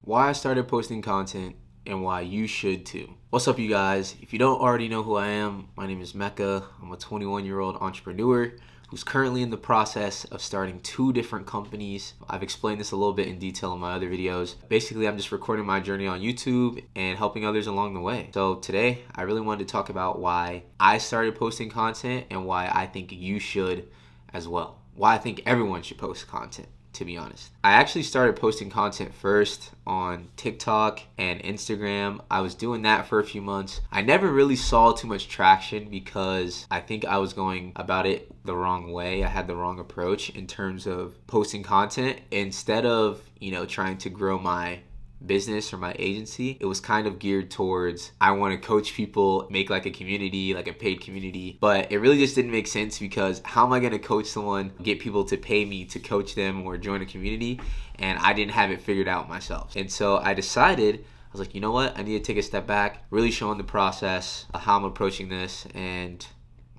why I started posting content and why you should too. What's up, you guys? If you don't already know who I am, my name is Mecca. I'm a 21-year-old entrepreneur who's currently in the process of starting 2 different companies. I've explained this a little bit in detail in my other videos. Basically, I'm just recording my journey on YouTube and helping others along the way. So today, I really wanted to talk about why I started posting content and why I think you should as well. Why I think everyone should post content, to be honest. I actually started posting content first on TikTok and Instagram. I was doing that for a few months. I never really saw too much traction because I think I was going about it the wrong way. I had the wrong approach in terms of posting content. Instead of, trying to grow my business or my agency, it was kind of geared towards I want to coach people, make like a community, like a paid community. But it really just didn't make sense because how am I going to coach someone, get people to pay me to coach them or join a community? And I didn't have it figured out myself. And so I decided, I was like, you know what? I need to take a step back, really showing the process of how I'm approaching this. And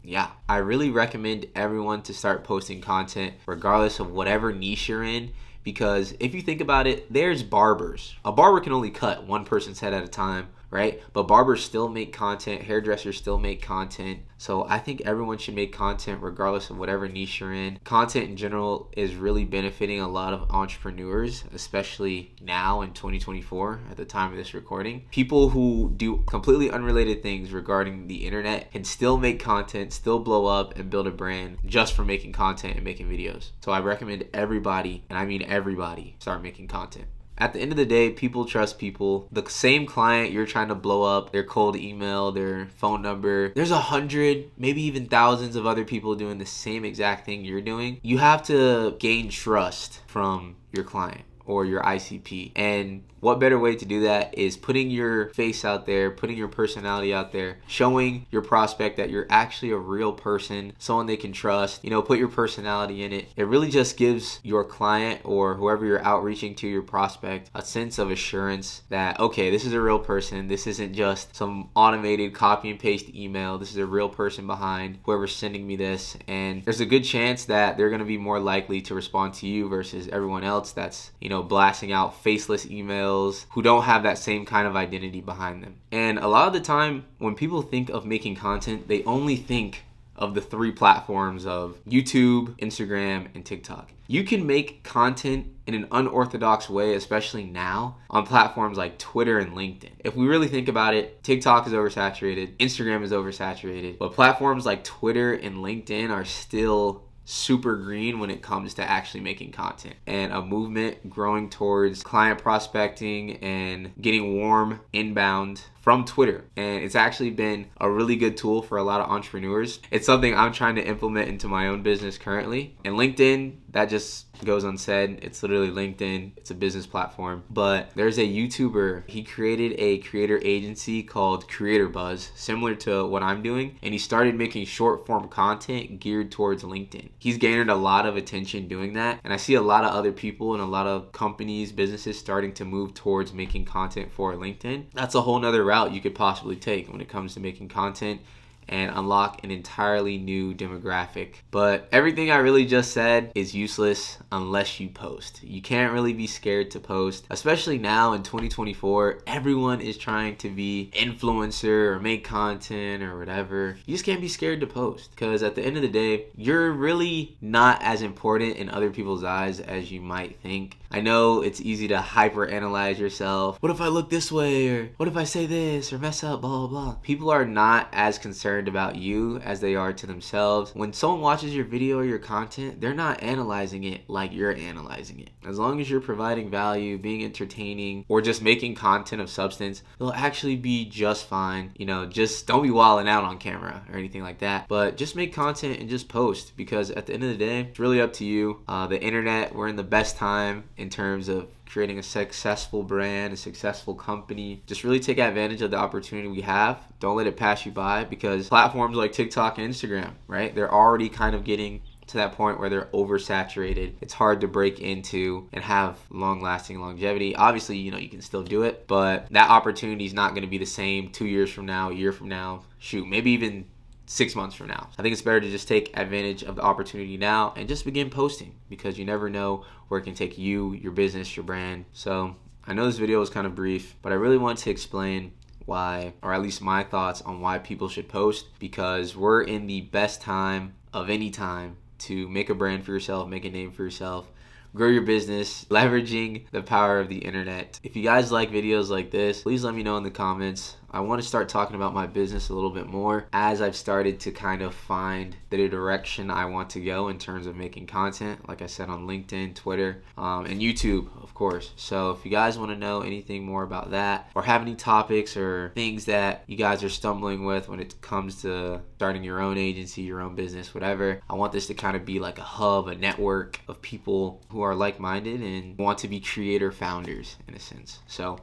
yeah, I really recommend everyone to start posting content regardless of whatever niche you're in. Because if you think about it, there's barbers. A barber can only cut one person's head at a time, right? But barbers still make content. Hairdressers still make content. So I think everyone should make content regardless of whatever niche you're in. Content in general is really benefiting a lot of entrepreneurs, especially now in 2024 at the time of this recording. People who do completely unrelated things regarding the internet can still make content, still blow up and build a brand just from making content and making videos. So I recommend everybody, and I mean everybody, start making content. At the end of the day, people trust people. The same client you're trying to blow up, their cold email, their phone number, there's 100, maybe even thousands of other people doing the same exact thing you're doing. You have to gain trust from your client or your ICP. And what better way to do that is putting your face out there, putting your personality out there, showing your prospect that you're actually a real person, someone they can trust, put your personality in it. It really just gives your client or whoever you're outreaching to, your prospect, a sense of assurance that, okay, this is a real person. This isn't just some automated copy and paste email. This is a real person behind whoever's sending me this. And there's a good chance that they're going to be more likely to respond to you versus everyone else that's, blasting out faceless emails who don't have that same kind of identity behind them. And a lot of the time when people think of making content, they only think of the 3 platforms of YouTube, Instagram, and TikTok. You can make content in an unorthodox way, especially now, on platforms like Twitter and LinkedIn. If we really think about it, TikTok is oversaturated, Instagram is oversaturated, but platforms like Twitter and LinkedIn are still super green when it comes to actually making content, and a movement growing towards client prospecting and getting warm inbound from Twitter. And it's actually been a really good tool for a lot of entrepreneurs. It's something I'm trying to implement into my own business currently. And LinkedIn, that just goes unsaid. It's literally LinkedIn. It's a business platform. But there's a YouTuber. He created a creator agency called Creator Buzz, similar to what I'm doing. And he started making short form content geared towards LinkedIn. He's gained a lot of attention doing that. And I see a lot of other people and a lot of companies, businesses starting to move towards making content for LinkedIn. That's a whole nother route you could possibly take when it comes to making content and unlock an entirely new demographic. But everything I really just said is useless unless you post. You can't really be scared to post, especially now in 2024. Everyone is trying to be influencer or make content or whatever. You just can't be scared to post, because at the end of the day, you're really not as important in other people's eyes as you might think. I know it's easy to hyper analyze yourself. What if I look this way? Or what if I say this? Or mess up, blah, blah, blah. People are not as concerned about you as they are to themselves. When someone watches your video or your content, they're not analyzing it like you're analyzing it. As long as you're providing value, being entertaining, or just making content of substance, they'll actually be just fine. Just don't be wilding out on camera or anything like that. But just make content and just post, because at the end of the day, it's really up to you. The internet, we're in the best time in terms of creating a successful brand, a successful company. Just really take advantage of the opportunity we have. Don't let it pass you by, because platforms like TikTok and Instagram, right? They're already kind of getting to that point where they're oversaturated. It's hard to break into and have long-lasting longevity. Obviously, you can still do it, but that opportunity is not going to be the same 2 years from now, a year from now, maybe even 6 months from now. I think it's better to just take advantage of the opportunity now and just begin posting, because you never know where it can take you, your business, your brand. So I know this video was kind of brief, but I really want to explain why, or at least my thoughts on why people should post, because we're in the best time of any time to make a brand for yourself, make a name for yourself, grow your business, leveraging the power of the internet. If you guys like videos like this, please let me know in the comments. I want to start talking about my business a little bit more as I've started to kind of find the direction I want to go in terms of making content, like I said, on LinkedIn, Twitter, and YouTube, of course. So if you guys want to know anything more about that, or have any topics or things that you guys are stumbling with when it comes to starting your own agency, your own business, whatever, I want this to kind of be like a hub, a network of people who are like-minded and want to be creator founders in a sense. So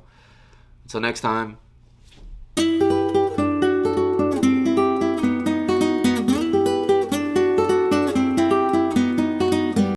until next time,